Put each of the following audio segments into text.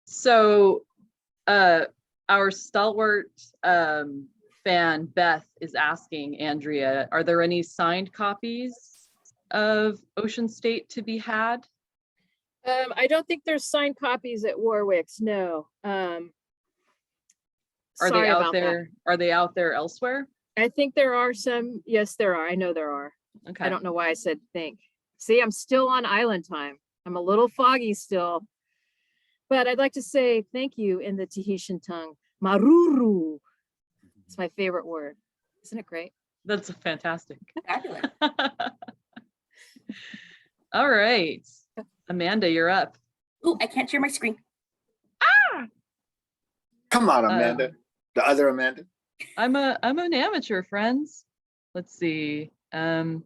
So our stalwart fan Beth is asking Andrea, are there any signed copies of Ocean State to be had? I don't think there's signed copies at Warwick's. No. Are they out there? Are they out there elsewhere? I think there are some. Yes, there are. I know there are. Okay. I don't know why I said think. See, I'm still on island time. I'm a little foggy still. But I'd like to say thank you in the Tahitian tongue. Maruru. It's my favorite word. Isn't it great? That's fantastic. Fabulous. All right. Amanda, you're up. Ooh, I can't share my screen. Come on, Amanda. The other Amanda. I'm an amateur, friends. Let's see. Goodness.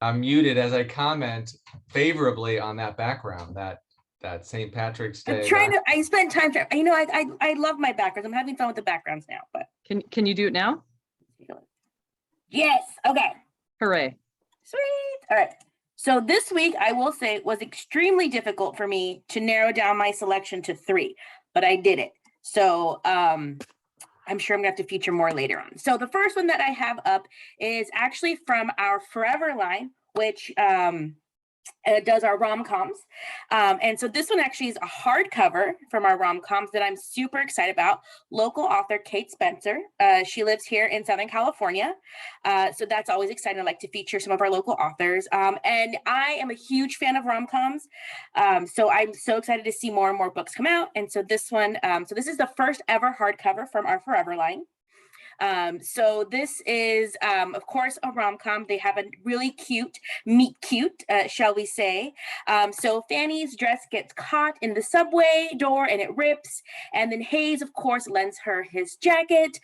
I'm muted as I comment favorably on that background, that St. Patrick's Day. I'm trying to. I spent time. You know, I love my backgrounds. I'm having fun with the backgrounds now. But Can you do it now? yes. Okay. Hooray. Sweet. All right. So this week, I will say it was extremely difficult for me to narrow down my selection to 3, but I did it. So I'm sure I'm gonna have to feature more later on. So the first one that I have up is actually from our Forever line, which does our rom-coms. And so this one actually is a hardcover from our rom-coms that I'm super excited about. Local author Kate Spencer. She lives here in Southern California. So that's always exciting. I like to feature some of our local authors. And I am a huge fan of rom-coms. So I'm so excited to see more and more books come out. And so this one, so this is the first ever hardcover from our Forever line. So this is, of course, a rom-com. They have a really cute, meet cute, shall we say. So Fanny's dress gets caught in the subway door and it rips. And then Hayes, of course, lends her his jacket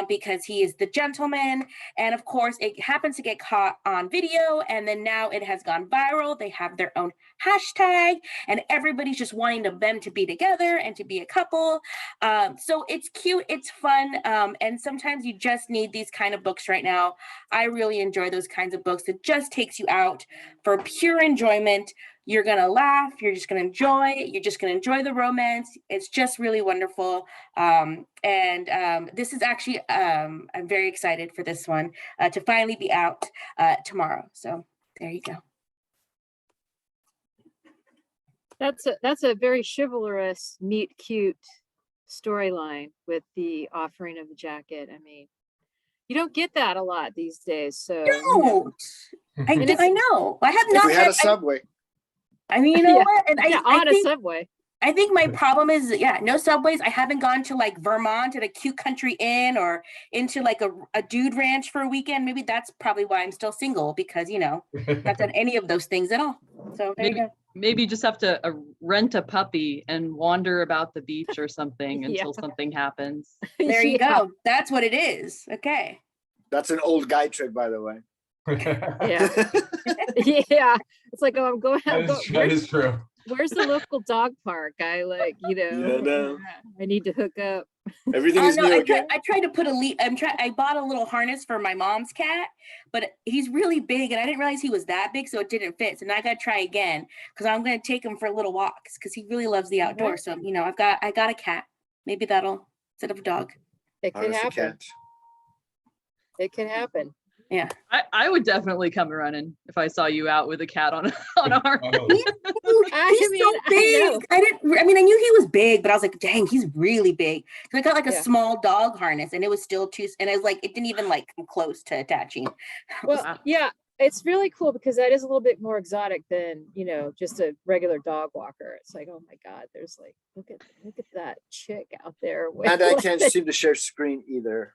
because he is the gentleman. And of course, it happens to get caught on video. And then now it has gone viral. They have their own hashtag and everybody's just wanting them to be together and to be a couple. So it's cute, it's fun. And sometimes you just need these kind of books right now. I really enjoy those kinds of books. It just takes you out for pure enjoyment. You're gonna laugh, you're just gonna enjoy it, you're just gonna enjoy the romance. It's just really wonderful. This is actually, I'm very excited for this one to finally be out tomorrow. So there you go. That's a very chivalrous, meet cute storyline with the offering of the jacket. I mean, you don't get that a lot these days. So don't. I know. I have not. If we had a subway. I mean, you know Yeah. what? And I think, a subway. I think my problem is, no subways. I haven't gone to like Vermont at a cute country inn or into like a dude ranch for a weekend. Maybe that's probably why I'm still single because, not done any of those things at all. So there you go. Maybe you just have to rent a puppy and wander about the beach or something until something happens. There you go. That's what it is. Okay. That's an old guy trick, by the way. Yeah. Yeah. It's like, oh, I'm going out. That is true. Where's the local dog park? I I need to hook up. Everything is new again. I tried to put I bought a little harness for my mom's cat, but he's really big and I didn't realize he was that big, so it didn't fit. So now I gotta try again because I'm gonna take him for little walks because he really loves the outdoors. So I got a cat. Maybe that'll instead of a dog. It could happen. It can happen. Yeah. I would definitely come running if I saw you out with a cat on a harness. He's so big. I knew he was big, but I was like, dang, he's really big. So I got like a small dog harness and it was still and it was like, it didn't even like come close to attaching. Well, yeah, it's really cool because that is a little bit more exotic than, just a regular dog walker. It's like, oh my God, there's like, look at that chick out there. And I can't seem to share screen either.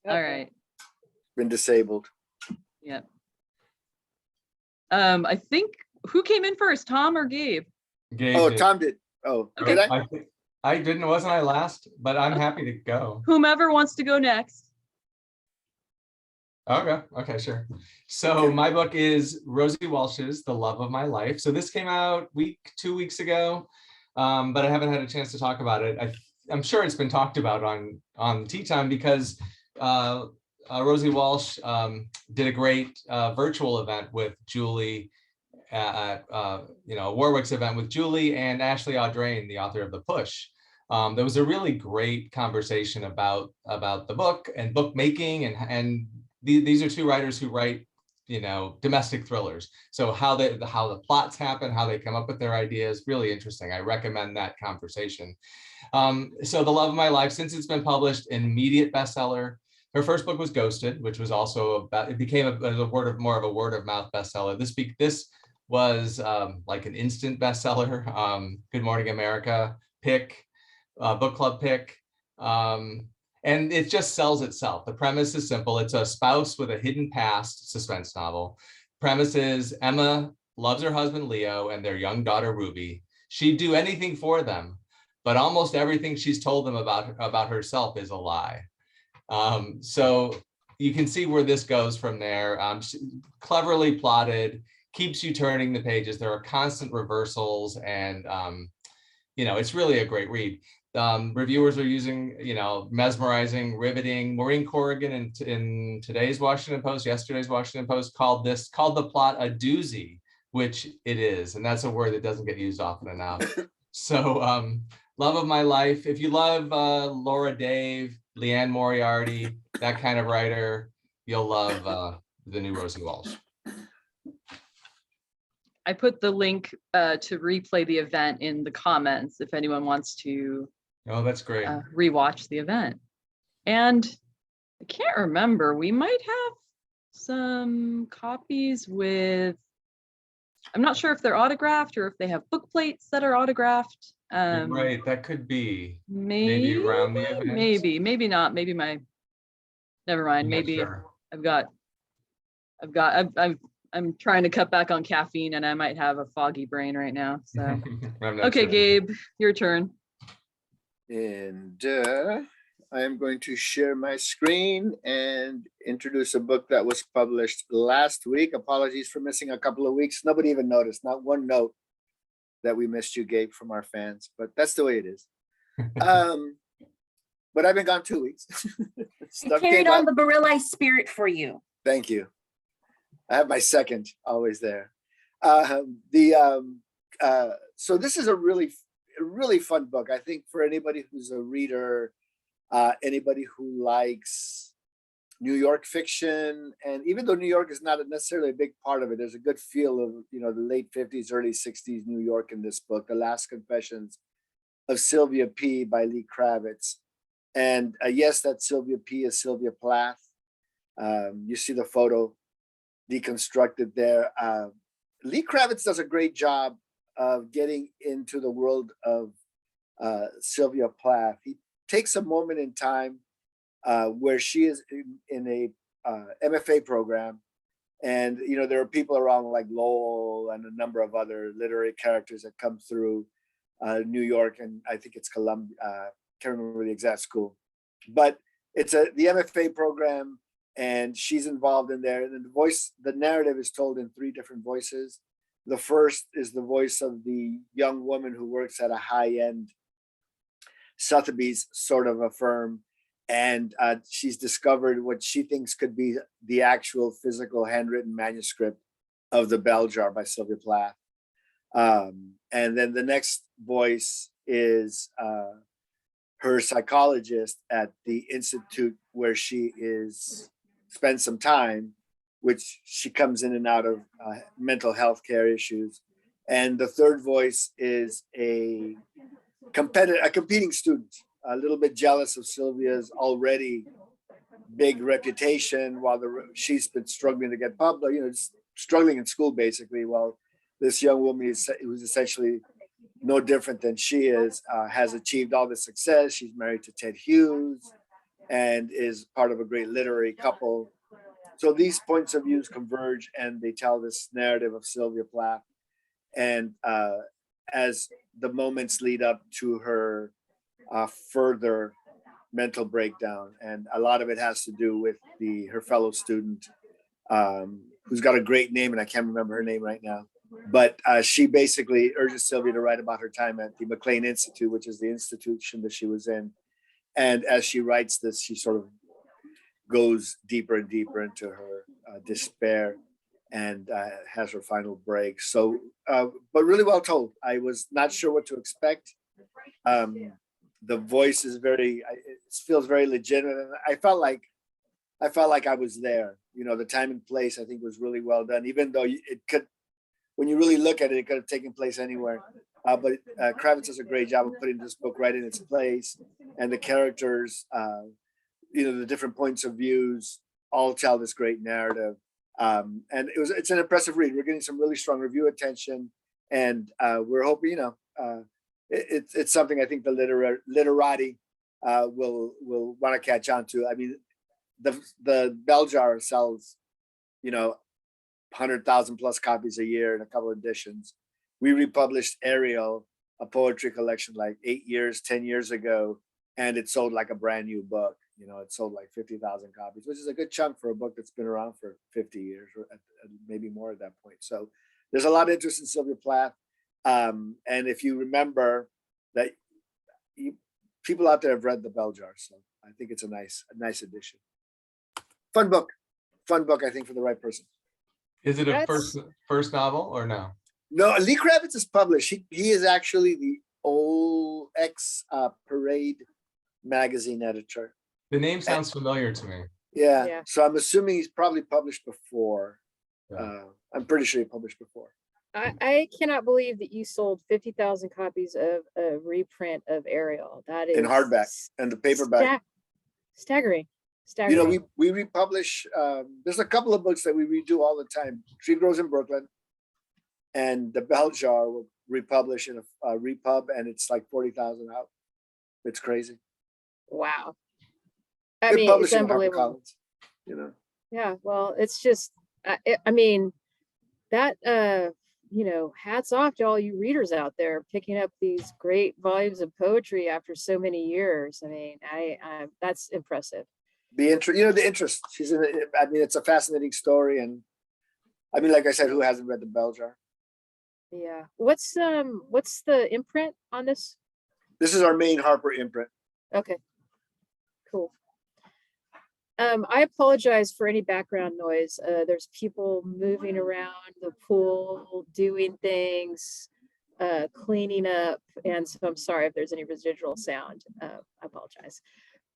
All right. Been disabled. Yeah. I think who came in first, Tom or Gabe? Gabe Oh, did. Tom did. Oh, Okay. did I? I didn't. Wasn't I last? But I'm happy to go. Whomever wants to go next. Okay, sure. So my book is Rosie Walsh's The Love of My Life. So this came out 2 weeks ago, but I haven't had a chance to talk about it. I'm sure it's been talked about on Tea Time because Rosie Walsh did a great virtual event with Julie Warwick's event with Julie and Ashley Audrain, the author of The Push. There was a really great conversation about the book and bookmaking, and these are two writers who write, domestic thrillers. So how the plots happen, how they come up with their ideas, really interesting. I recommend that conversation. So The Love of My Life, since it's been published, an immediate bestseller. Her first book was Ghosted, which was also it became more of a word of mouth bestseller. This was like an instant bestseller. Good Morning America pick, book club pick, and it just sells itself. The premise is simple. It's a spouse with a hidden past suspense novel. Premise is Emma loves her husband Leo and their young daughter Ruby. She'd do anything for them, but almost everything she's told them about herself is a lie. So you can see where this goes from there. Cleverly plotted, keeps you turning the pages. There are constant reversals, and it's really a great read. Reviewers are using, mesmerizing, riveting. Maureen Corrigan in yesterday's Washington Post called the plot a doozy, which it is, and that's a word that doesn't get used often enough. So Love of My Life. If you love Laura Dave, Leanne Moriarty, that kind of writer, you'll love the new Rosie Walsh. I put the link to replay the event in the comments if anyone wants to That's great. rewatch the event. And I can't remember, we might have some copies with, I'm not sure if they're autographed or if they have book plates that are autographed. Right, that could be Maybe around the event. maybe not. Maybe never mind. Maybe Sure. I'm trying to cut back on caffeine and I might have a foggy brain right now. So I'm not okay, sure. Gabe, your turn. And I am going to share my screen and introduce a book that was published last week. Apologies for missing a couple of weeks. Nobody even noticed, not one note that we missed you, Gabe, from our fans, but that's the way it is. But I've been gone 2 weeks. I carried on the Barilli spirit for you. Thank you. I have my second always there. So this is a really fun book. I think for anybody who's a reader, anybody who likes New York fiction, and even though New York is not necessarily a big part of it, there's a good feel of the late 50s, early 60s New York in this book, The Last Confessions of Sylvia P. by Lee Kravitz. And yes, that Sylvia P. is Sylvia Plath. You see the photo deconstructed there. Lee Kravitz does a great job of getting into the world of Sylvia Plath. He takes a moment in time where she is in a MFA program, and there are people around like Lowell and a number of other literary characters that come through New York, and I think it's Columbia. Can't remember the exact school, but it's the MFA program, and she's involved in there. And the narrative is told in 3 different voices. The first is the voice of the young woman who works at a high-end Sotheby's sort of a firm, and she's discovered what she thinks could be the actual physical handwritten manuscript of the Bell Jar by Sylvia Plath. And then the next voice is her psychologist at the institute where she spends some time, which she comes in and out of mental health care issues. And the third voice is a competing student, a little bit jealous of Sylvia's already big reputation, while she's been struggling to get public, struggling in school basically, while this young woman who's essentially no different than she is, has achieved all the success. She's married to Ted Hughes and is part of a great literary couple. So these points of views converge and they tell this narrative of Sylvia Plath. And as the moments lead up to her further mental breakdown, and a lot of it has to do with her fellow student, who's got a great name, and I can't remember her name right now. But she basically urges Sylvia to write about her time at the McLean Institute, which is the institution that she was in. And as she writes this, she sort of goes deeper and deeper into her despair and has her final break. So, but really well told. I was not sure what to expect. The voice is it feels very legitimate, and I felt like I was there. You know, the time and place I think was really well done, even though it could, when you really look at it, it could have taken place anywhere. But Kravitz does a great job of putting this book right in its place, and the characters, you know, the different points of views all tell this great narrative. And it's an impressive read. We're getting some really strong review attention, and we're hoping, you know, it's something I think the literati will want to catch on to. I mean, the bell jar sells, you know, 100,000 plus copies a year in a couple of editions. We republished Ariel, a poetry collection, like 10 years ago, and it sold like a brand new book. You know, it sold like 50,000 copies, which is a good chunk for a book that's been around for 50 years, or maybe more at that point. So there's a lot of interest in Sylvia Plath. And if you remember that, people out there have read The Bell Jar, so I think it's a nice addition. Fun book, I think, for the right person. Is it a first novel or no? No, Lee Kravitz is published. He is actually the old Parade magazine editor. The name sounds familiar to me. Yeah. So I'm assuming he's probably published before. Yeah. I'm pretty sure he published before. I cannot believe that you sold 50,000 copies of a reprint of Ariel. That is in hardback and the paperback. Staggering. You know, we republish. There's a couple of books that we redo all the time. Tree Grows in Brooklyn, and The Bell Jar will republish in a repub, and it's like 40,000 out. It's crazy. Wow. I mean, it's unbelievable. You know. Yeah. Well, it's just. I mean, that. You know, hats off to all you readers out there picking up these great volumes of poetry after so many years. I mean, I that's impressive. The interest. She's in it. I mean, it's a fascinating story, and I mean, like I said, who hasn't read The Bell Jar? Yeah. What's the imprint on this? This is our main Harper imprint. Okay. Cool. I apologize for any background noise. There's people moving around the pool, doing things, cleaning up, and so I'm sorry if there's any residual sound. I apologize.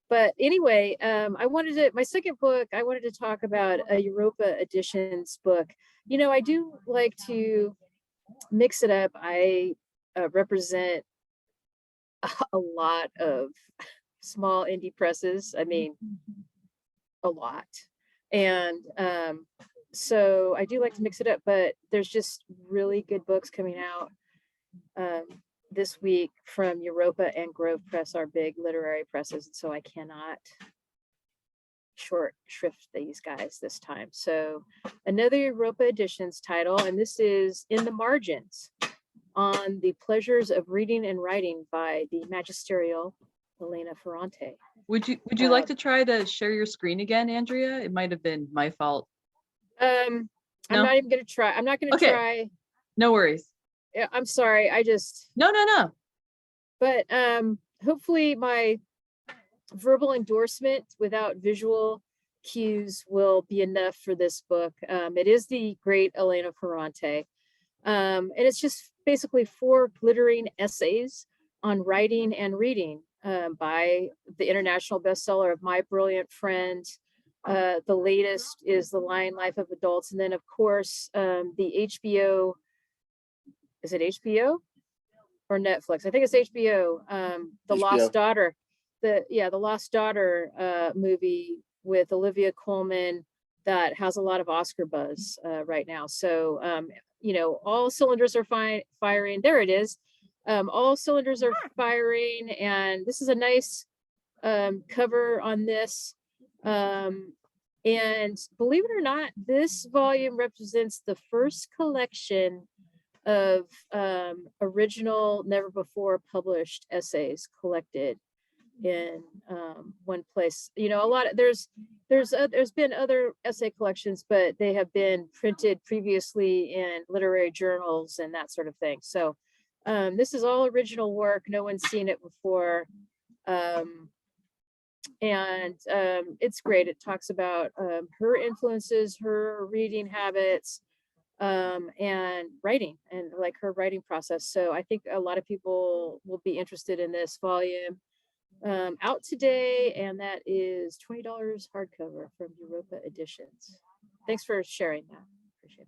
But anyway, my second book, I wanted to talk about a Europa Editions book. You know, I do like to mix it up. I represent a lot of small indie presses. I mean, a lot. And so I do like to mix it up, but there's just really good books coming out this week from Europa and Grove Press, our big literary presses. And so I cannot short shrift these guys this time. So another Europa Editions title, and this is In the Margins, on the pleasures of reading and writing by the magisterial Elena Ferrante. Would you like to try to share your screen again, Andrea? It might have been my fault. I'm not even gonna try. I'm not gonna try. No worries. Yeah, I'm sorry. No. But hopefully my verbal endorsement without visual cues will be enough for this book. It is the great Elena Ferrante. And it's just basically 4 glittering essays on writing and reading by the international bestseller of My Brilliant Friend. The latest is The Lying Life of Adults. And then, of course, the HBO, is it HBO or Netflix? I think it's HBO. The HBO. Lost Daughter. The Lost Daughter movie with Olivia Colman that has a lot of Oscar buzz right now. So, you know, all cylinders are firing. There it is. All cylinders are firing, and this is a nice cover on this. And believe it or not, this volume represents the first collection of original, never before published essays collected in one place. You know, there's been other essay collections, but they have been printed previously in literary journals and that sort of thing. So this is all original work. No one's seen it before. And it's great. It talks about her influences, her reading habits, and writing, and like her writing process. So I think a lot of people will be interested in this volume. Out today, and that is $20 hardcover from Europa Editions. Thanks for sharing that. Appreciate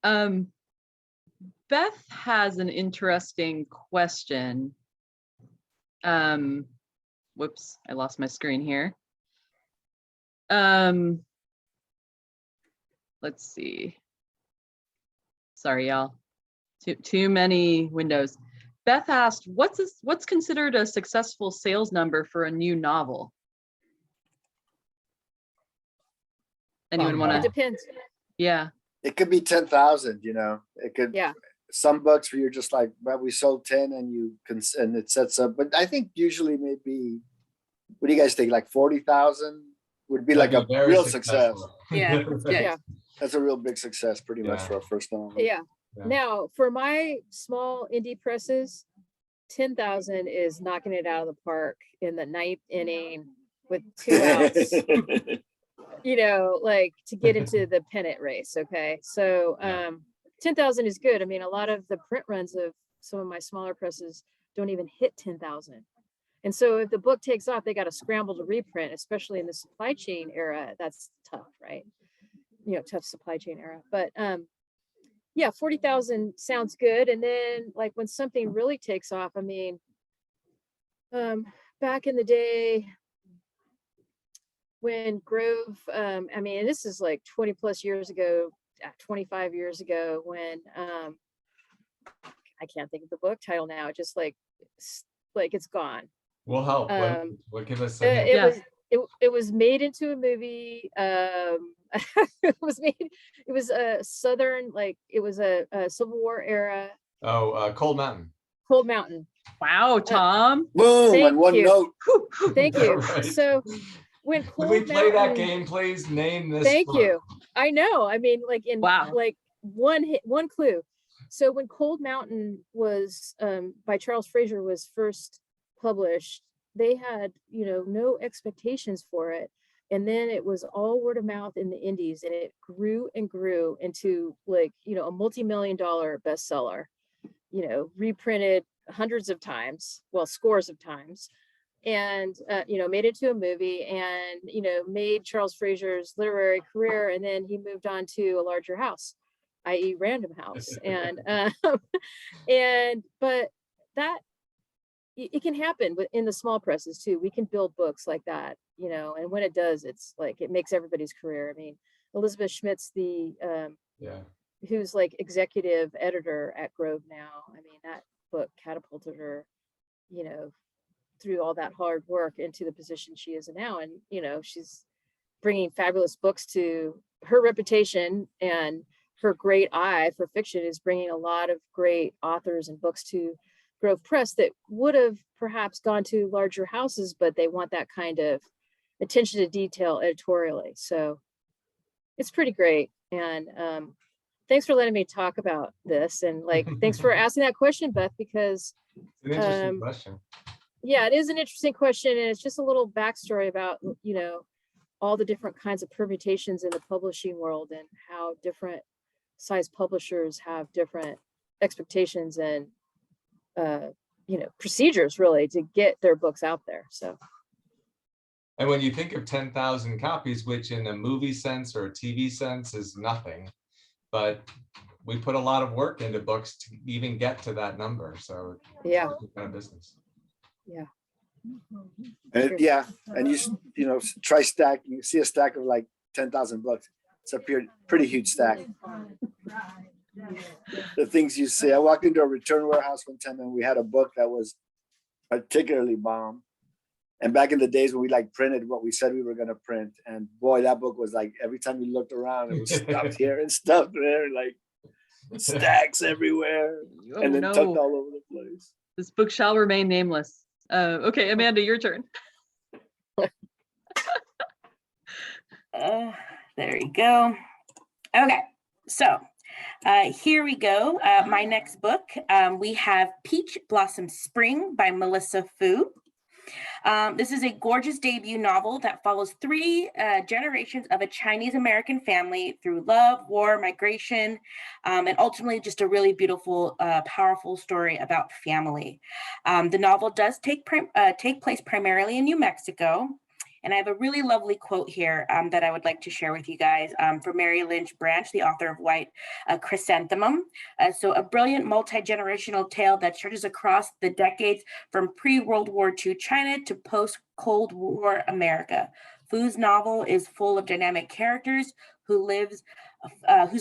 it. Beth has an interesting question. Whoops, I lost my screen here. Let's see. Sorry, y'all. Too many windows. Beth asked, what's considered a successful sales number for a new novel? Anyone want It to? depends. Yeah. It could be 10,000, you know, it could, Yeah. some books where you're just like, well, we sold 10 and you can, and it sets up, but I think usually maybe, what do you guys think? Like 40,000 would be like a That'd be very real success. successful. Yeah, that's good. Yeah. That's a real big success pretty much Yeah. for a first novel. Yeah. Yeah. Now, for my small indie presses, 10,000 is knocking it out of the park in the ninth inning with 2 outs, you know, like to get into the pennant race. Okay. So, Yeah. 10,000 is good. I mean, a lot of the print runs of some of my smaller presses don't even hit 10,000. And so if the book takes off, they got to scramble to reprint, especially in the supply chain era. That's tough, right? You know, tough supply chain era. But, yeah, 40,000 sounds good. And then like when something really takes off, I mean, back in the day when Grove, I mean, this is like 20 plus years ago, 25 years ago when, I can't think of the book title now, just like it's gone. We'll help. Um, We'll give us It a hint. Yeah. it was made into a movie. It was a Southern, like it was a Civil War era, Oh, Cold Mountain. Cold Mountain. Wow, Tom. Boom, Thank on one you. note. Thank you. Right. So when Could Cold we play that Mountain- game, please? Name this. Thank book. you. I know. I mean, like in Wow. like one clue. So when Cold Mountain was by Charles Fraser was first published, they had, you know, no expectations for it. And then it was all word of mouth in the indies, and it grew and grew into like, you know, a multi-million-dollar bestseller, you know, reprinted hundreds of times, well, scores of times, and you know, made it to a movie, and you know, made Charles Fraser's literary career. And then he moved on to a larger house, i.e. Random House. And but that it can happen in the small presses too. We can build books like that, you know, and when it does, it's like it makes everybody's career. I mean, Elizabeth Schmidt's Yeah. who's like executive editor at Grove now. I mean, that book catapulted her, you know, through all that hard work into the position she is in now. And, you know, she's bringing fabulous books to her reputation, and her great eye for fiction is bringing a lot of great authors and books to Grove Press that would have perhaps gone to larger houses, but they want that kind of attention to detail editorially. So it's pretty great. And thanks for letting me talk about this. And like, thanks for asking that question, Beth, because It's an interesting question. yeah, it is an interesting question. And it's just a little backstory about, you know, all the different kinds of permutations in the publishing world, and how different size publishers have different expectations and, you know, procedures really to get their books out there. So. And when you think of 10,000 copies, which in a movie sense or a TV sense is nothing, but we put a lot of work into books to even get to that number. So Yeah. it's a kind of business. Yeah. And yeah, and you know, try stack, you see a stack of like 10,000 books. It's a pretty huge stack. The things you see. I walked into a return warehouse one time and we had a book that was particularly bomb. And back in the days when we like printed what we said we were going to print, and boy, that book was like, every time you looked around, it was stuffed here and stuffed there, like stacks everywhere, Oh, and then no. tucked all over the place. This book shall remain nameless. Okay, Amanda, your turn. There you go. Okay, so here we go. My next book, we have Peach Blossom Spring by Melissa Fu. This is a gorgeous debut novel that follows three generations of a Chinese American family through love, war, migration, and ultimately just a really beautiful, powerful story about family. The novel does take place primarily in New Mexico. And I have a really lovely quote here that I would like to share with you guys from Mary Lynch Branch, the author of White Chrysanthemum. So a brilliant multi-generational tale that stretches across the decades from pre-World War II China to post-Cold War America. Fu's novel is full of dynamic characters whose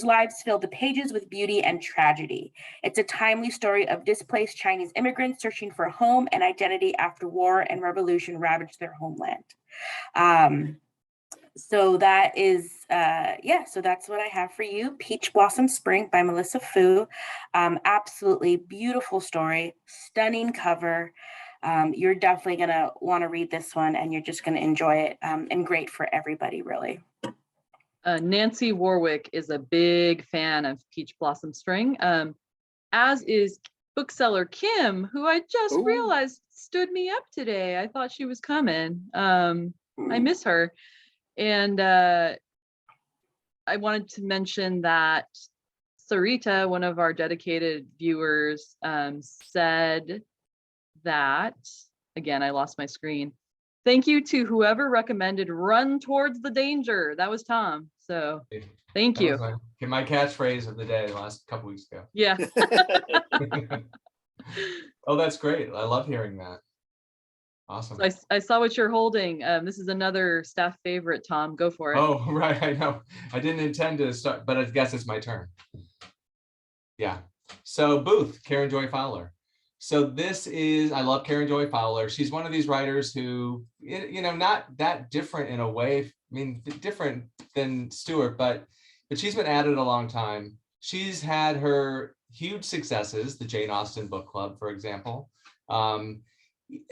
lives fill the pages with beauty and tragedy. It's a timely story of displaced Chinese immigrants searching for home and identity after war and revolution ravaged their homeland. So that is, so that's what I have for you. Peach Blossom Spring by Melissa Fu. Absolutely beautiful story, stunning cover. You're definitely gonna wanna read this one and you're just gonna enjoy it, and great for everybody, really. Nancy Warwick is a big fan of Peach Blossom Spring, as is bookseller Kim, who I just Ooh. realized stood me up today. I thought she was coming. I miss her. And I wanted to mention that Sarita, one of our dedicated viewers, said that, again, I lost my screen. Thank you to whoever recommended Run Towards the Danger. That was Tom. So thank That you. was my catchphrase of the day the last couple weeks ago. Yeah. Oh, that's great. I love hearing that. Awesome. So I saw what you're holding. This is another staff favorite, Tom. Go for it. Oh, right. I know. I didn't intend to start, but I guess it's my turn. Yeah. So Booth, Karen Joy Fowler. So this is, I love Karen Joy Fowler. She's one of these writers who, not that different in a way. I mean, different than Stewart, but she's been at it a long time. She's had her huge successes, the Jane Austen Book Club, for example. And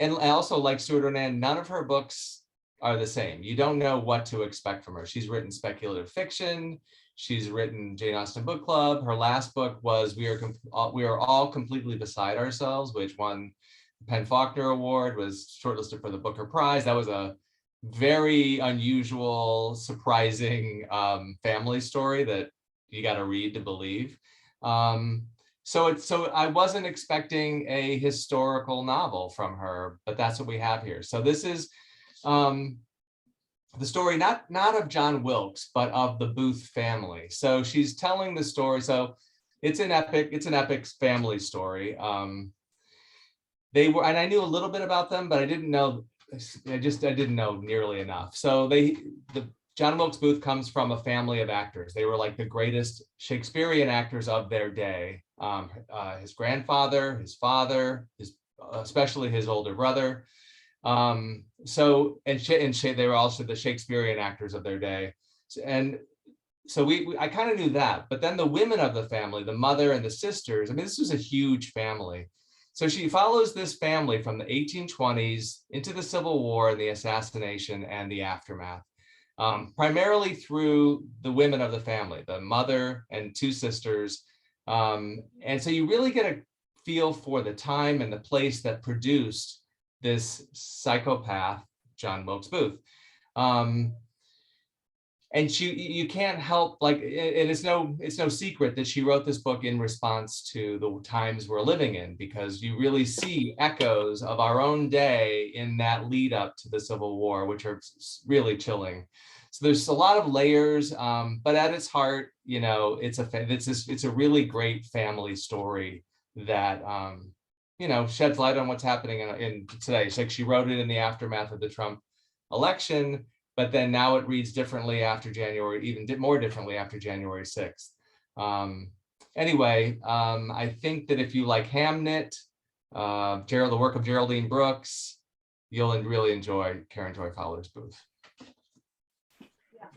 also, like Stuart Ornan, none of her books are the same. You don't know what to expect from her. She's written speculative fiction. She's written Jane Austen Book Club. Her last book was We Are All Completely Beside Ourselves, which won the Penn Faulkner Award, was shortlisted for the Booker Prize. That was a very unusual, surprising family story that you got to read to believe. So I wasn't expecting a historical novel from her, but that's what we have here. So this is the story not of John Wilkes, but of the Booth family. So she's telling the story. So it's an epic family story. They were, and I knew a little bit about them, but I didn't know nearly enough. So John Wilkes Booth comes from a family of actors. They were like the greatest Shakespearean actors of their day. His grandfather, his father, especially his older brother. They were also the Shakespearean actors of their day. And so I kind of knew that, but then the women of the family, the mother and the sisters, I mean, this was a huge family. So she follows this family from the 1820s into the Civil War and the assassination and the aftermath. Primarily through the women of the family, the mother and two sisters. And so you really get a feel for the time and the place that produced this psychopath, John Wilkes Booth. And you can't help, like, and it's no secret that she wrote this book in response to the times we're living in, because you really see echoes of our own day in that lead up to the Civil War, which are really chilling. So there's a lot of layers, but at its heart, it's a really great family story that sheds light on what's happening in today. It's like she wrote it in the aftermath of the Trump election, but then now it reads differently after January, even more differently after January 6th. Anyway, I think that if you like Hamnet, the work of Geraldine Brooks, you'll really enjoy Karen Joy Fowler's Booth.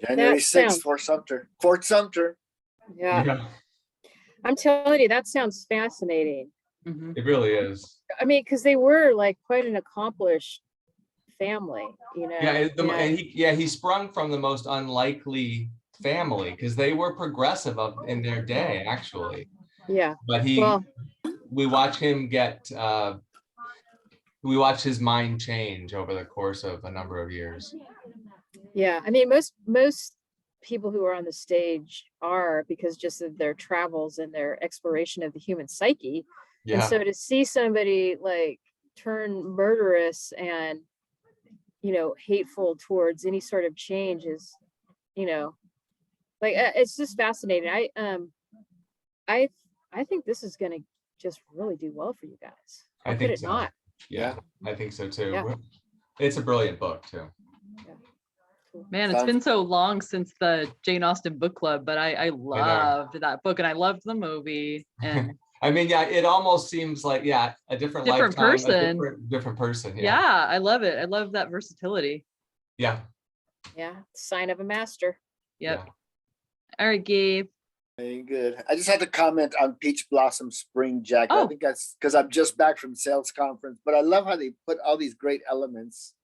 January 6th, Fort Sumter. Yeah. I'm telling you, that sounds fascinating. Mhm. It really is. I mean, because they were like quite an accomplished family, He sprung from the most unlikely family because they were progressive in their day, actually. Yeah. But we watch him get we watch his mind change over the course of a number of years. Yeah, I mean, most people who are on the stage are because just of their travels and their exploration of the human psyche. And Yeah, so to see somebody like turn murderous and, you know, hateful towards any sort of change is, you know, like it's just fascinating. I think this is going to just really do well for you guys. How I could think it so. not? Yeah, I think so too. Yeah. It's a brilliant book too. Cool. Man, it's been so long since the Jane Austen book club, but I loved that book and I loved the movie. And I mean, yeah, it almost seems like, yeah, a different Different lifetime, person. a different person. yeah, I love it. I love that versatility. Yeah. Yeah, sign of a master. Yep. Yeah. All right, Gabe. Very good. I just had to comment on Peach Blossom Spring Jacket. I Oh. think that's because I'm just back from sales conference, but I love how they put all these great elements.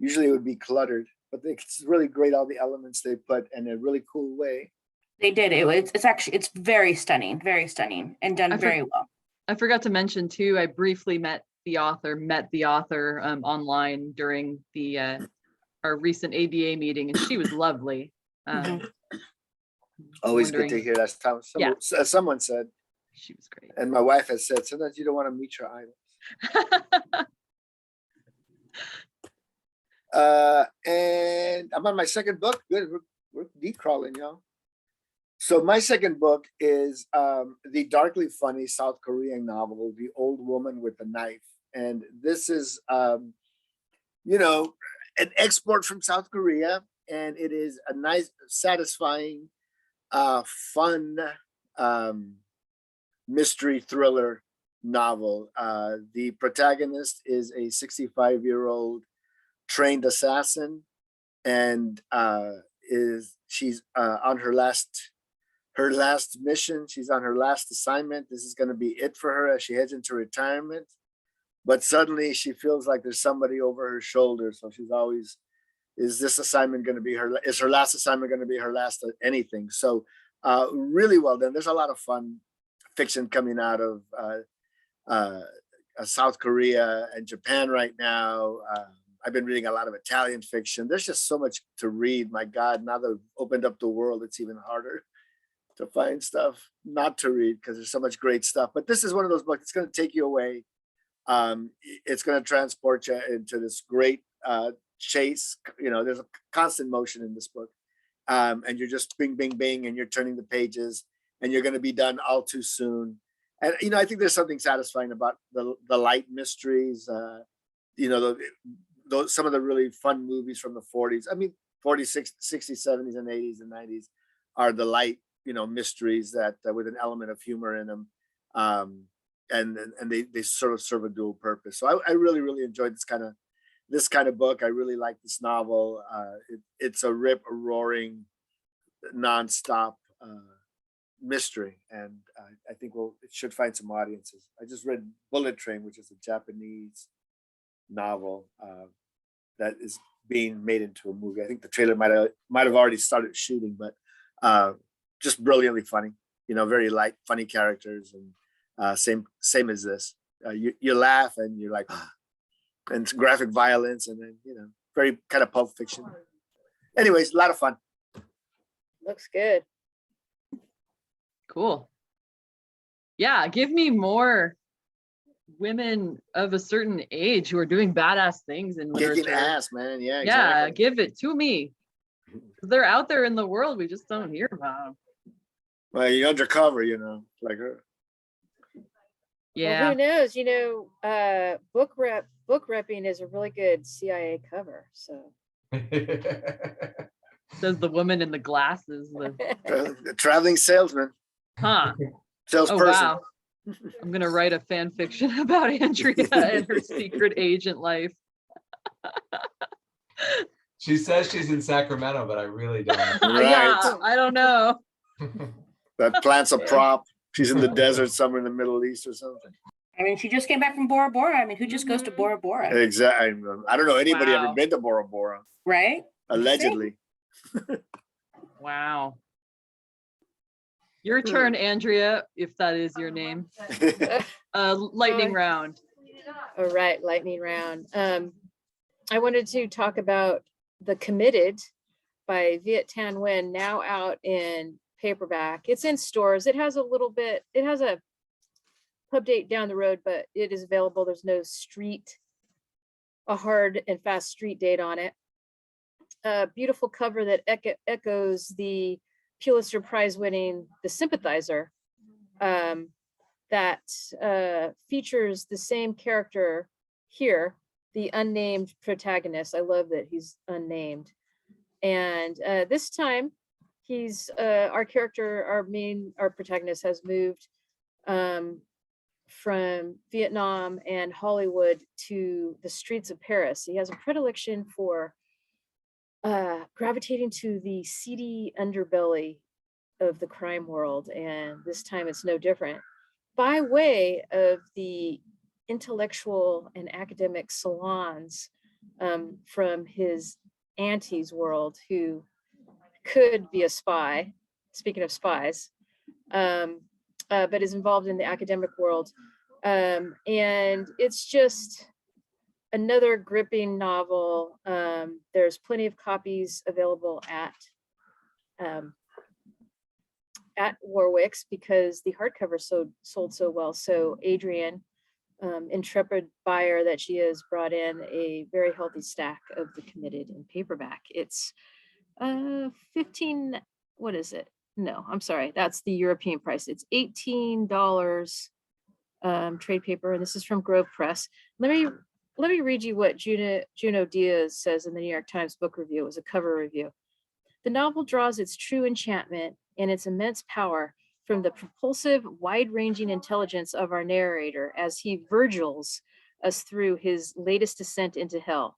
Usually it would be cluttered, but it's really great, all the elements they put in a really cool way. They did it. It's actually, it's very stunning and done very well. I forgot to mention too, I briefly met the author online during the our recent ABA meeting, and she was lovely. Always good to wondering- hear. That's how someone said, She was great. and my wife has said, sometimes you don't want to meet your idols. And I'm on my second book. Good, we're deep crawling, y'all. So my second book is the darkly funny South Korean novel, The Old Woman with the Knife. And this is, you know, an export from South Korea. And it is a nice, satisfying, fun mystery thriller novel. The protagonist is a 65-year-old trained assassin, and she's on her last mission. She's on her last assignment. This is going to be it for her as she heads into retirement. But suddenly she feels like there's somebody over her shoulder. So she's always, is this assignment going to be her? Is her last assignment going to be her last anything? So really well done. There's a lot of fun fiction coming out of South Korea and Japan right now. I've been reading a lot of Italian fiction. There's just so much to read. My God, now that I've opened up the world, it's even harder to find stuff not to read because there's so much great stuff. But this is one of those books. It's going to take you away. It's going to transport you into this great chase. You know, there's a constant motion in this book, and you're just bing, bing, bing, and you're turning the pages, and you're going to be done all too soon. And you know, I think there's something satisfying about the light mysteries. You know, some of the really fun movies from the 40s. I mean, 40s, 60s, 70s, and 80s and 90s are the light, you know, mysteries that with an element of humor in them. And they sort of serve a dual purpose. So I really, really enjoyed this kind of book. I really like this novel. It's a rip-roaring, nonstop mystery, and I think it should find some audiences. I just read Bullet Train, which is a Japanese novel that is being made into a movie. I think the trailer might have already started shooting, but just brilliantly funny. You know, very light, funny characters, and same as this. You laugh and you're like, and it's graphic violence, and then, you know, very kind of Pulp Fiction. Anyways, a lot of fun. Looks good. Cool. Yeah, give me more women of a certain age who are doing badass things in Kicking literature. ass, man. Yeah, Yeah, exactly. give it to me. They're out there in the world, we just don't hear about them. Well, you're undercover, you know, like her. Yeah. Well, who knows? You know, book repping is a really good CIA cover. So Says the woman in the glasses. The traveling salesman, Oh salesperson. wow. I'm gonna write a fan fiction about Andrea and her secret agent life. She says she's in Sacramento, but I really don't. Yeah, I don't know. That plant's a prop. She's in the desert somewhere in the Middle East or something. I mean, she just came back from Bora Bora. I mean, who just goes to Bora Bora, Exactly. I don't know anybody ever Wow. been to Bora Bora. right? Allegedly. Wow. Your turn, Andrea, if that is your name. Lightning round. All right, lightning round. I wanted to talk about The Committed by Viet Thanh Nguyen, now out in paperback. It's in stores. It has a pub date down the road, but it is available. There's no a hard and fast street date on it. A beautiful cover that echoes the Pulitzer Prize winning The Sympathizer, that features the same character here, the unnamed protagonist. I love that he's unnamed. And this time he's our protagonist has moved from Vietnam and Hollywood to the streets of Paris. He has a predilection for gravitating to the seedy underbelly of the crime world, and this time it's no different, by way of the intellectual and academic salons from his auntie's world, who could be a spy, speaking of spies, but is involved in the academic world. And it's just another gripping novel. There's plenty of copies available at Warwick's because the hardcover sold so well. So Adrienne, intrepid buyer that she is, brought in a very healthy stack of The Committed in paperback. It's 15, what is it? No, I'm sorry, that's the European price. It's $18 trade paper, and this is from Grove Press. Let me read you what Juno Diaz says in the New York Times book review. It was a cover review. The novel draws its true enchantment and its immense power from the propulsive, wide-ranging intelligence of our narrator as he Virgils us through his latest descent into hell.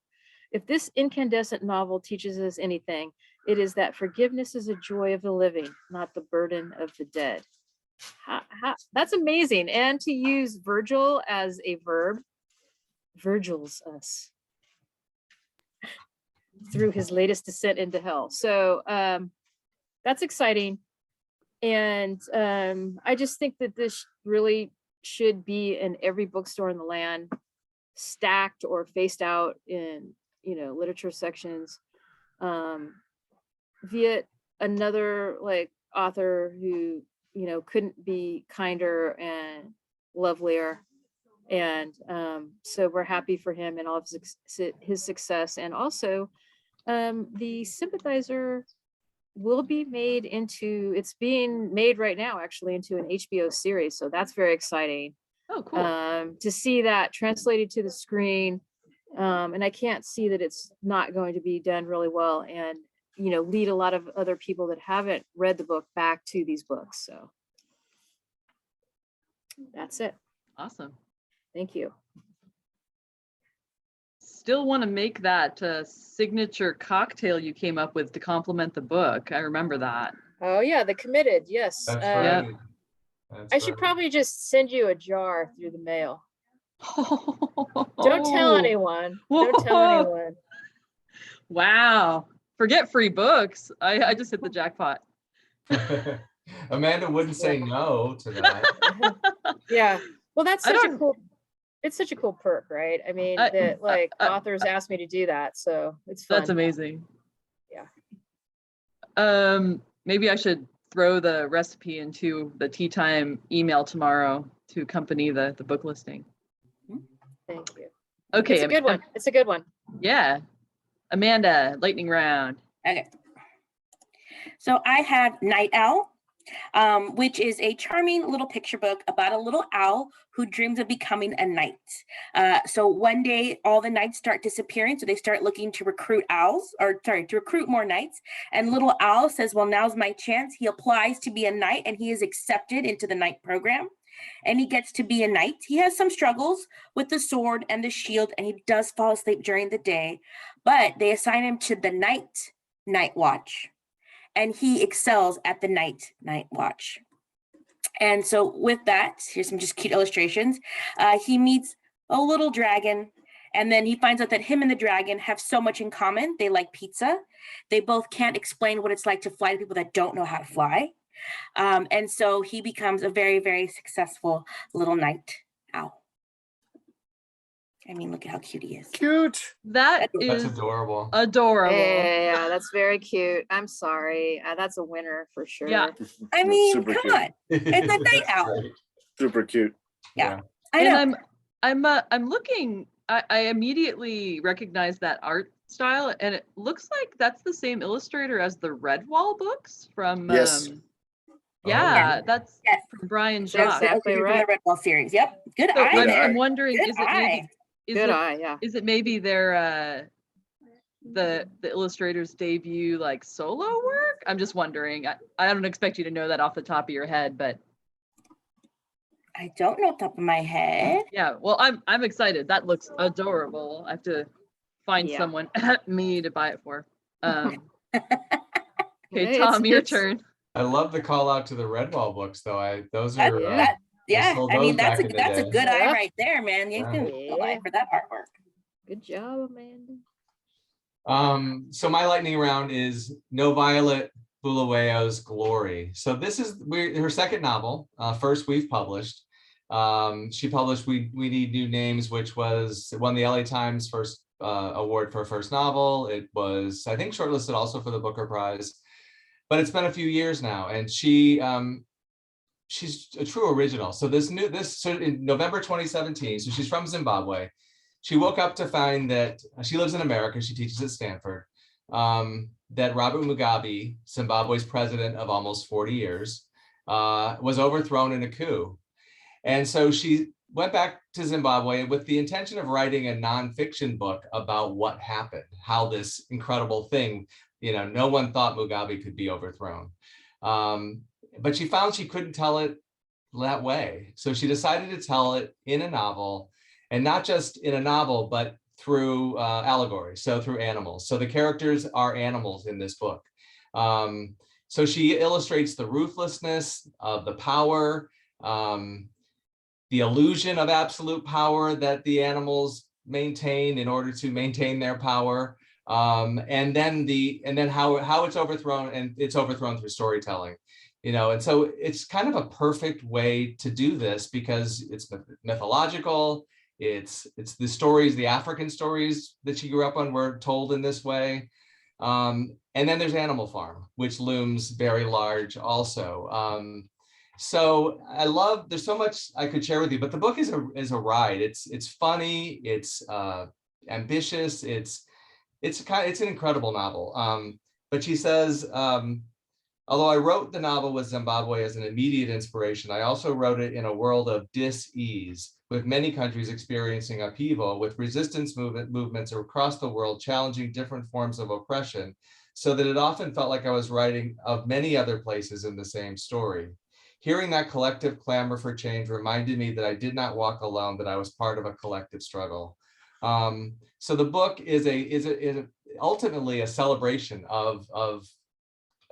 If this incandescent novel teaches us anything, it is that forgiveness is a joy of the living, not the burden of the dead. That's amazing. And to use Virgil as a verb, Virgils us through his latest descent into hell. So that's exciting. And I just think that this really should be in every bookstore in the land, stacked or faced out in, literature sections. Viet, another author who, couldn't be kinder and lovelier. And so we're happy for him and all of his success. And also The Sympathizer will be it's being made right now actually into an HBO series. So that's very exciting. Oh, cool. To see that translated to the screen. And I can't see that it's not going to be done really well and, lead a lot of other people that haven't read the book back to these books. So that's it. Awesome. Thank you. Still want to make that signature cocktail you came up with to complement the book. I remember that. Oh yeah, The Committed. Yes. That's Yeah. right. I should probably just send you a jar through the mail. Don't tell anyone. Don't tell anyone. Wow. Forget free books. I just hit the jackpot. Amanda wouldn't say no to that. Yeah. Well, that's such a cool perk, right? I mean, authors asked me to do that, so it's fun. That's amazing. Yeah. Maybe I should throw the recipe into the tea time email tomorrow to accompany the book listing. Thank you. Okay. It's a good one. It's a good one. Yeah. Amanda, lightning round. Okay. So I have Night Owl, which is a charming little picture book about a little owl who dreams of becoming a knight. So one day, all the knights start disappearing. So they start looking to recruit more knights. And little owl says, well, now's my chance. He applies to be a knight and he is accepted into the knight program. And he gets to be a knight. He has some struggles with the sword and the shield, and he does fall asleep during the day, but they assign him to the night watch. And he excels at the night watch. And so with that, here's some just cute illustrations. He meets a little dragon, and then he finds out that him and the dragon have so much in common. They like pizza. They both can't explain what it's like to fly to people that don't know how to fly. And so he becomes a very, very successful little night owl. I mean, look at how cute he is. Cute. That That's is adorable. adorable. Yeah, that's very cute. I'm sorry. That's a winner for sure. Yeah. I mean, Super come cute. on. It's a night That's owl. great. Super cute. Yeah. I And know. I'm looking, I immediately recognize that art style, and it looks like that's the same illustrator as the Redwall books from Yes. yeah, that's Yes. from Brian That's Jacques. exactly From right. the Redwall series. Yep. Good So eye there. I'm wondering, Good is it eye. maybe Good eye, yeah. is it maybe their the illustrator's debut like solo work? I'm just wondering. I don't expect you to know that off the top of your head, but I don't know off the top of my head. yeah, well, I'm excited. That looks adorable. I have to find Yeah. someone at me to buy it for. Okay, It's- Tom, your it's- turn. I love the call out to the Redwall books, though. Those That- are Yeah. Yeah. sold I mean, those back in the that's a day. good eye Yeah. right there, man. You Yeah. can go eye for that artwork. Good job, Amanda. So my lightning round is NoViolet, Bulawayos, Glory. So this is her second novel. First we've published. She published We Need New Names, which won the LA Times first award for first novel. It was, I think, shortlisted also for the Booker Prize. But it's been a few years now, and she's a true original. So so in November 2017, so she's from Zimbabwe. She woke up to find that she lives in America. She teaches at Stanford. That Robert Mugabe, Zimbabwe's president of almost 40 years, was overthrown in a coup. And so she went back to Zimbabwe with the intention of writing a nonfiction book about what happened, how this incredible thing, no one thought Mugabe could be overthrown. But she found she couldn't tell it that way. So she decided to tell it in a novel, and not just in a novel, but through allegory, so through animals. So the characters are animals in this book. So she illustrates the ruthlessness of the power, the illusion of absolute power that the animals maintain in order to maintain their power, and then how it's overthrown, and it's overthrown through storytelling. And so it's kind of a perfect way to do this because it's mythological. It's the stories, the African stories that she grew up on were told in this way. And then there's Animal Farm, which looms very large also. So there's so much I could share with you, but the book is a ride. It's funny, it's ambitious, it's an incredible novel. But she says, although I wrote the novel with Zimbabwe as an immediate inspiration, I also wrote it in a world of dis-ease, with many countries experiencing upheaval, with resistance movements across the world challenging different forms of oppression, so that it often felt like I was writing of many other places in the same story. Hearing that collective clamor for change reminded me that I did not walk alone, that I was part of a collective struggle. So the book is ultimately a celebration of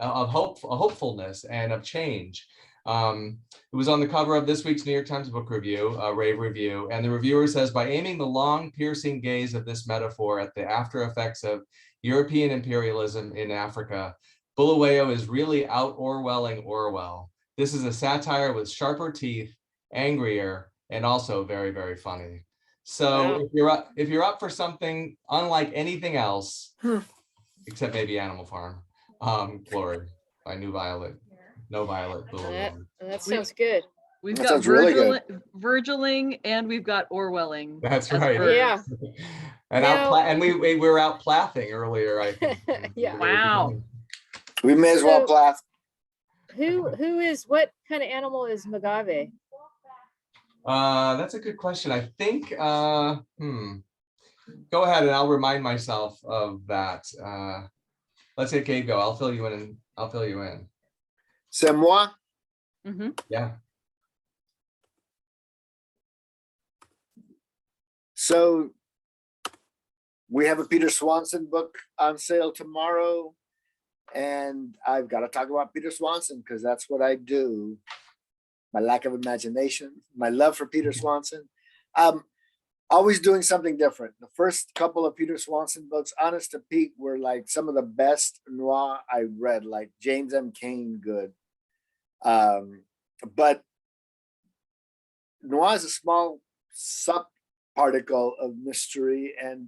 hopefulness and of change. It was on the cover of this week's New York Times Book Review, rave review, and the reviewer says, by aiming the long, piercing gaze of this metaphor at the after effects of European imperialism in Africa, Bulawayo is really out-Orwelling Orwell. This is a satire with sharper teeth, angrier, and also very, very funny. So Wow. if you're up for something unlike anything else, except maybe Animal Farm, Glory by NoViolet. That sounds good. We've That got sounds really good. Virgiling, and we've got Orwelling. That's as right. verbs. Yeah. And Now- and we were out plathing earlier, I think. Yeah. Wow. We may as well So- plath. What kind of animal is Mugabe? That's a good question. I think, go ahead and I'll remind myself of that. Let's say Gabe go. I'll fill you in. C'est moi. Mhm. Yeah. So we have a Peter Swanson book on sale tomorrow, and I've got to talk about Peter Swanson because that's what I do. My lack of imagination, my love for Peter Swanson. Always doing something different. The first couple of Peter Swanson books, Honest to Pete, were like some of the best noir I read, like James M. Cain good. But noir is a small particle of mystery and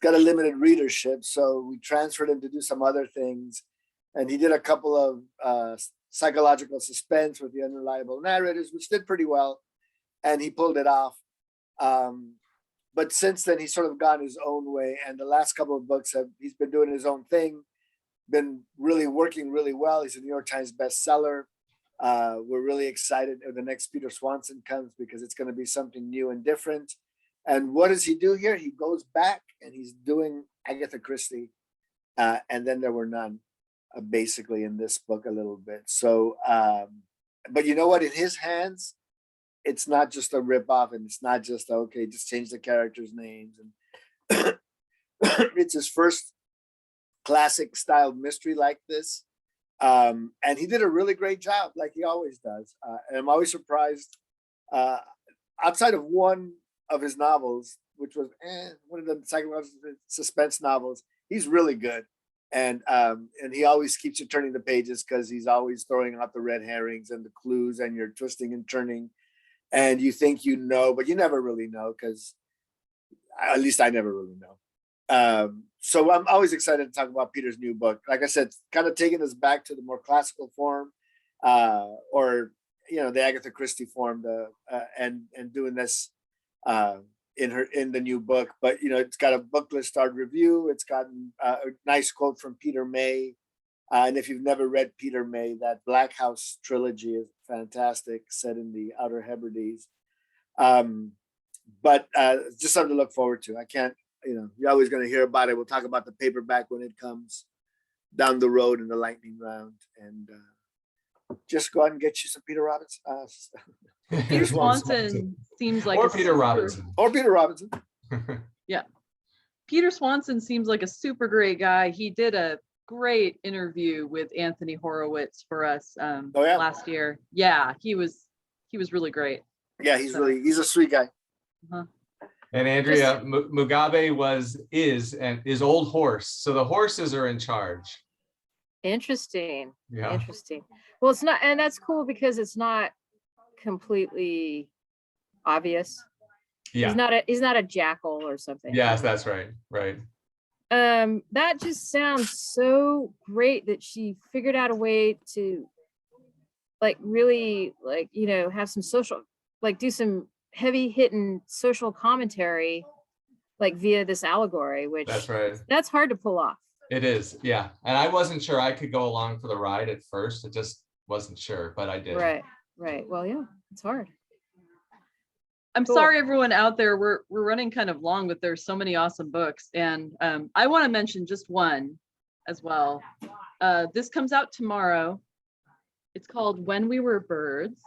got a limited readership. So we transferred him to do some other things. And he did a couple of psychological suspense with the unreliable narrators, which did pretty well. And he pulled it off. But since then, he's sort of gone his own way. And the last couple of books he's been doing his own thing, been really working really well. He's a New York Times bestseller. We're really excited when the next Peter Swanson comes because it's going to be something new and different. And what does he do here? He goes back and he's doing Agatha Christie. And then there were none, basically, in this book a little bit. So, but you know what? In his hands, it's not just a ripoff, and it's not just, okay, just change the characters' names. And it's his first classic style mystery like this. And he did a really great job, like he always does. And I'm always surprised, outside of one of his novels, which was one of the psychological suspense novels, he's really good. And he always keeps you turning the pages because he's always throwing out the red herrings and the clues, and you're twisting and turning. And you think you know, but you never really know, because at least I never really know. So I'm always excited to talk about Peter's new book. Like I said, kind of taking us back to the more classical form, or the Agatha Christie form, and doing this in the new book. But it's got a book list starred review. It's gotten a nice quote from Peter May. And if you've never read Peter May, that Black House trilogy is fantastic, set in the Outer Hebrides. But just something to look forward to. I can't, you're always going to hear about it. We'll talk about the paperback when it comes down the road in the lightning round. And just go out and get you some Peter Robinson. Peter Swanson seems like or Peter Robinson. Or Peter Robinson. Yeah. Peter Swanson seems like a super great guy. He did a great interview with Anthony Horowitz for us last year. Yeah, he was really great. Yeah, he's a sweet guy. Uh-huh. And Andrea, Mugabe is old horse. So the horses are in charge. Interesting. Yeah. Interesting. Well, it's not, and that's cool because it's not completely obvious. Yeah. He's not a jackal or something. Yes, that's right. Right. That just sounds so great that she figured out a way to really have some social, do some heavy hitting social commentary via this allegory, which That's right. That's hard to pull off. It is. Yeah. And I wasn't sure I could go along for the ride at first. It just wasn't sure, but I did. Right. Well, yeah, it's hard. I'm Cool. sorry, everyone out there. We're running kind of long, but there's so many awesome books, and I want to mention just one as well. This comes out tomorrow. It's called When We Were Birds.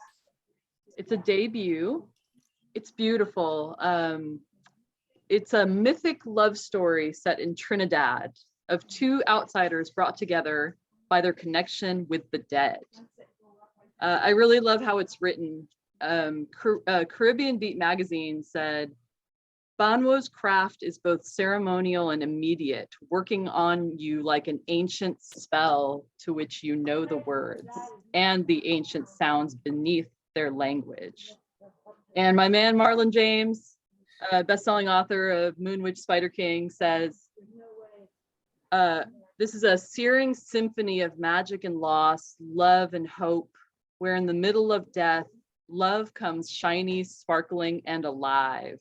It's a debut. It's beautiful. It's a mythic love story set in Trinidad of two outsiders brought together by their connection with the dead. I really love how it's written. Caribbean Beat magazine said, Banwo's craft is both ceremonial and immediate, working on you like an ancient spell to which you know the words and the ancient sounds beneath their language. And my man Marlon James, best-selling author of Moon Witch Spider King, says, this is a searing symphony of magic and loss, love and hope, where in the middle of death, love comes shiny, sparkling, and alive.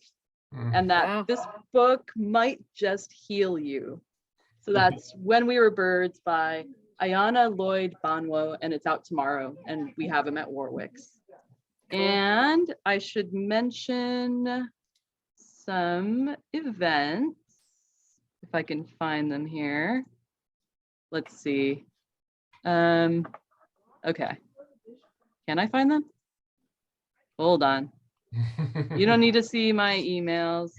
And that this book might just heal you. So that's When We Were Birds by Ayana Lloyd Banwo, and it's out tomorrow, and we have them at Warwick's. Cool. And I should mention some events, if I can find them here. Let's see. Okay. Can I find them? Hold on. You don't need to see my emails.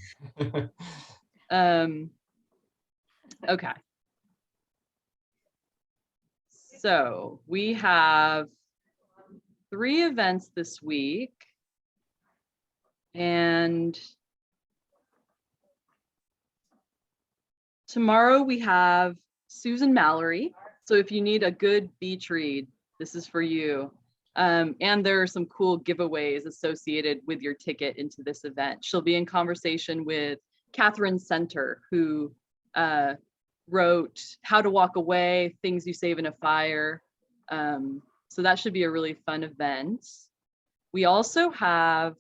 Okay. So we have 3 events this week. And tomorrow we have Susan Mallory. So if you need a good beach read, this is for you. And there are some cool giveaways associated with your ticket into this event. She'll be in conversation with Catherine Center, who wrote How to Walk Away, Things You Save in a Fire. So that should be a really fun event. We also have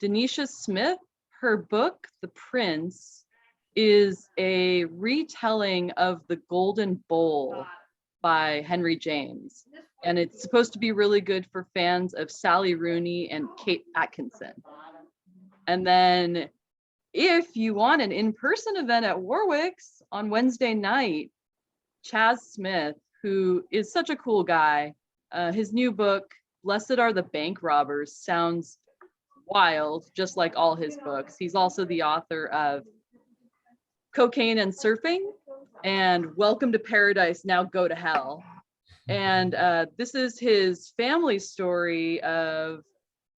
Denisha Smith. Her book, The Prince, is a retelling of The Golden Bowl by Henry James. And it's supposed to be really good for fans of Sally Rooney and Kate Atkinson. And then if you want an in-person event at Warwick's on Wednesday night, Chaz Smith, who is such a cool guy, his new book, Blessed Are the Bank Robbers, sounds wild, just like all his books. He's also the author of Cocaine and Surfing and Welcome to Paradise, Now Go to Hell. And this is his family story of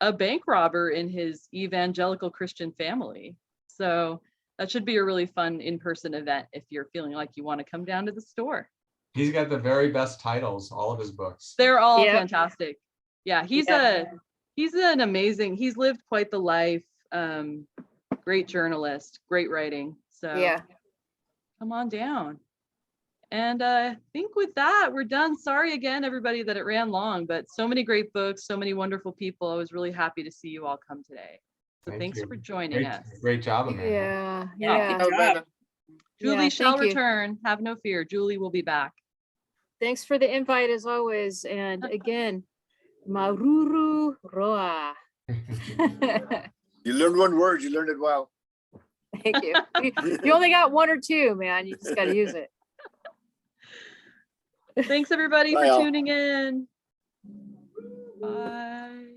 a bank robber in his evangelical Christian family. So that should be a really fun in-person event if you're feeling like you want to come down to the store. He's got the very best titles, all of his books. They're all Yep. fantastic. Yeah, he's an amazing, he's lived quite the life. Great journalist, great writing. So Yeah. come on down. And I think with that, we're done. Sorry again, everybody, that it ran long, but so many great books, so many wonderful people. I was really happy to see you all come today. So Thank thanks you. for joining us. Great job, Amanda. Yeah. Yeah, Yeah. good job. Julie Yeah, shall thank you. return. Have no fear. Julie will be back. Thanks for the invite as always. And again, Maruru Roa. You learned one word, you learned it well. Thank you. You only got one or two, man. You just got to use it. Thanks everybody Bye, for all. tuning in. Bye.